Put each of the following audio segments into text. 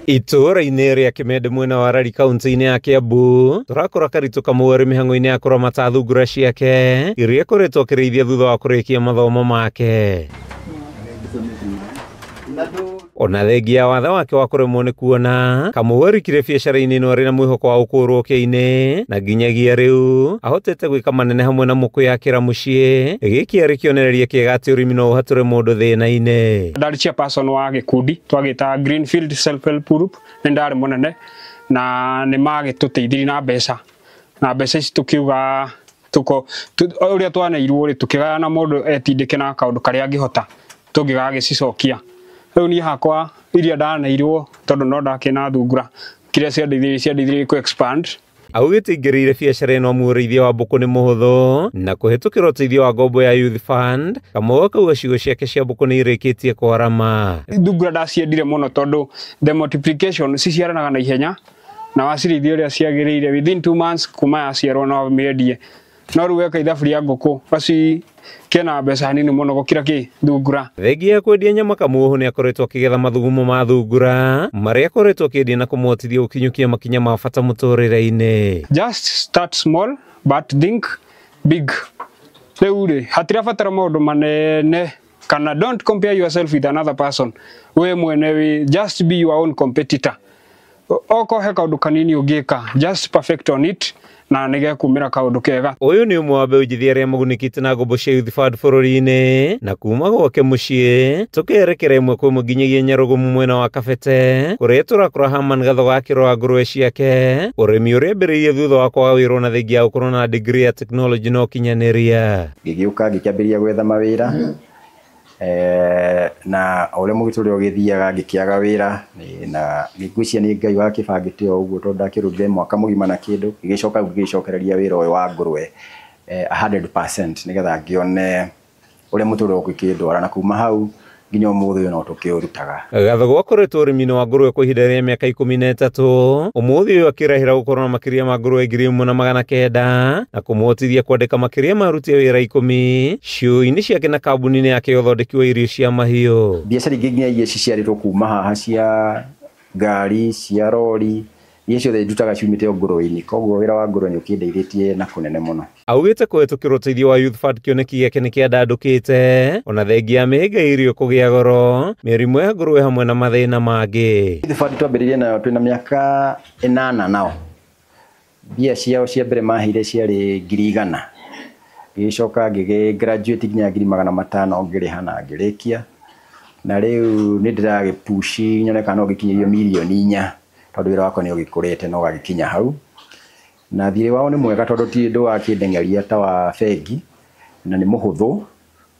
Itũũra-inĩ rĩa Kimende mwena wa Rari kaunti-inĩ ya Kiambu tũrakora Karitũ Kamau arĩ mĩhang'o-inĩ ya kũramata thungura ciake iria akoretwo akĩrĩithia thutha wa kũrĩkia mathomo make. Ona thengia wathe wake wa kũremwo nĩ kuona, Kamau arikire biacara-inĩ ĩno arĩ na mwĩhoko wa gũkũũrwo ũkĩa-inĩ na nginyagia rĩu ahotete gwĩka manene hamwe na mũkũyakĩra mũciĩ, gĩkĩ arĩ kĩonereria kĩega atĩ ũrĩmi no ũhatũre mũndũ thĩna-inĩ. Ndarĩ chairperson wa gĩkundi twagĩta Greenfield Self Help Group, nĩ ndarĩ mũnene na nĩ magĩtũteithirie na mbeca ici tũkiuga ũrĩa twaneirwo rĩ tũkĩgayana mũndũ etindĩke na kaũndũ karĩa angĩhota tũngĩgagĩcicokia. Rĩu niĩ hakwa iria ndaneirwo tondũ no ndakĩna thungura kĩrĩa ciandeithirie ku expand. Augĩte ingĩrĩire biacara ĩno amu ũrĩithia wa mbũkũ nĩ mũhũthũ na kũhetũkĩra ũteithio wa ngombo ya Youth Fund, Kamau akauga ciugũ ciake cia mbũkũ nĩ irĩkĩtie kwarama. Thungura ndaciendire mũno tondũ the multiplication ciciaranaga na ihenya na wacirĩithia ũrĩa ciagĩrĩire within 2 months kuma yaciarwo no mĩendie. No rĩu weka ithabu rĩa ngũkũ kena mbeca nini mũno gũkĩra thungura. Thengia ya kwendia nyama, Kamau nĩ akoretwo akĩgetha mathugumo ma thungura marĩa akoretwo akĩendia na kũmũhotithia gũkinyũkia makinya ma bata mũtũrĩre-inĩ. Just start small but think big. Rĩu rĩ hatirabatara maũndũ manene kana don't compare yourself with another person. We mwene just be your own competitor. Okohe kaũndũ kanini ũngĩka just perfect on it na nĩgekumĩra kaũndũ kega. Ũyũ nĩ ũmwe wa mbeũ njĩthĩ arĩa magunĩkĩte na ngombo cia Youth Fund bũrũri-inĩ, na kuma gwake mũciĩ tũkerekera ĩmwe kwa ĩmwe nginyagia Nyarugumu mwena wa Kabete kũrĩa tũrakora Herman Gatho gakĩrora ngũrwe ciake, ũrĩmi ũrĩa ambĩrĩirie thutha wa kwaga wĩra na thengia ya gũkorwo na degree ya technology no kinyanĩria. Ngĩgĩũka ngĩkĩambĩrĩria gwetha mawĩra na ũrĩa mũgĩtũrĩ ũgĩthiaga ngĩkĩaga wĩra na ngĩgwĩcia nĩ Ngai wakĩbangĩte o ũguo tondũ ndakĩrutire mwaka mũgima na kĩndũ ngĩgĩcokereria wĩra ũyũ wa ngũrwe 100% nĩgetha ngĩone ũrĩa mũtũrĩ ũgĩkĩndwara na kuma hau nginya ũmũthĩ ũyũ no tũkĩũrutaga. Gatho gwakoretwo ũrĩmi-inĩ wa ngũrwe kwa ihinda rĩa mĩaka 13, ũmũthĩ ũyũ akĩrahĩra gũkorwo na makĩria ma ngũrwe 1,900 na kũmũhotithia kwandĩka makĩria ma aruti a wĩra 10 ciugũ-inĩ ciake na kambuni-inĩ yake ya ũthondeki wa irio cia mahiũ. Biacara ingĩ nginya iria ciciarĩtwo kuma haha cia ngari cia rori iria ciothe ndutaga ciumĩte o ngũrwe-inĩ, koguo wĩra wa ngũrwe nĩ ũkĩndeithĩtie na kũnene mũno. Augĩte kũhetũkĩra ũteithio wa Youth Fund kĩoneki gĩake nĩ kĩandandũkĩte ona thengia ya mĩhĩnga irio kũgĩa goro, mĩrimũ ya ngũrwe hamwe na mathĩna mangĩ. Youth Fund twambĩrĩirie nayo twĩna mĩaka 8 nao. Mbia ciao cia mbere maheire ciarĩ 100,000. Ngĩcoka ngĩgraduate nginya 500,000 ngĩrĩha na ngĩrĩkia. Na rĩu nĩ ndĩragĩpushi nyone kana no ngĩkinyĩrio milioni 4 tondũ wĩra wakwa nĩ ũgĩkũrĩte na ũgagĩkinya hau. Na thirĩ wao nĩ mwega tondũ ti ũndũ wa kĩndengeria ta wa bengi na nĩ mũhũthũ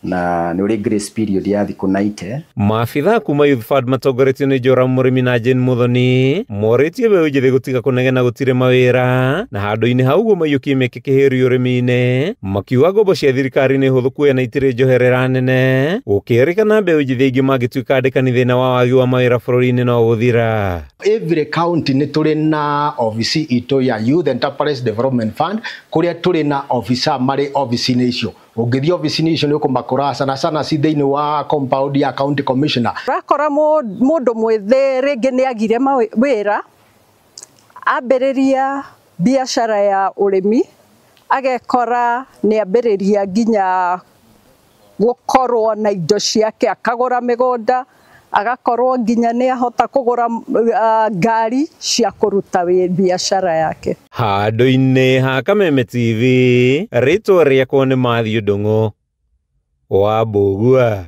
na nĩ ũrĩ grace period ya thikũ 90. Maabitha kuma Youth Fund matongoretio nĩ Joram Mũrĩmi na Jane Muthoni morĩtie mbeũ njĩthĩ gũtiga kũnegena gũtirĩ mawĩra na handũ-inĩ hau guo maiyũkie mĩeke kĩhĩrio ũrĩmi-inĩ, makiuga ngombo cia thirikari nĩ hũthũ kuoya na itirĩ njoherera nene, gũkĩrĩkana mbeũ njĩthĩ aingĩ mangĩtuĩka andĩkani thĩna wa wagi wa mawĩra bũrũri-inĩ no gũthira. Every county nĩ tũrĩ na obici itũ ya Youth Enterprise Development Fund kũrĩa tũrĩ na officer marĩ obici-inĩ icio. Ũngĩthiĩ obici-inĩ icio nĩ ũkũmakora sana ci thĩinĩ wa compound ya county commissioner. Rakora mũndũ mwĩthĩ rĩngĩ nĩ agire wĩra ambĩrĩria biacara ya ũrĩmi agekora nĩ ambĩrĩria nginya gũkorwo na indo ciake akagũra mĩgũnda agakorwo nginya nĩ ahota kũgũra ngari cia kũruta biacara yake. Handũ-inĩ ha Kameme TV, rĩtwa rĩakwa nĩ Matthew Ndung'u wa Mbũgua.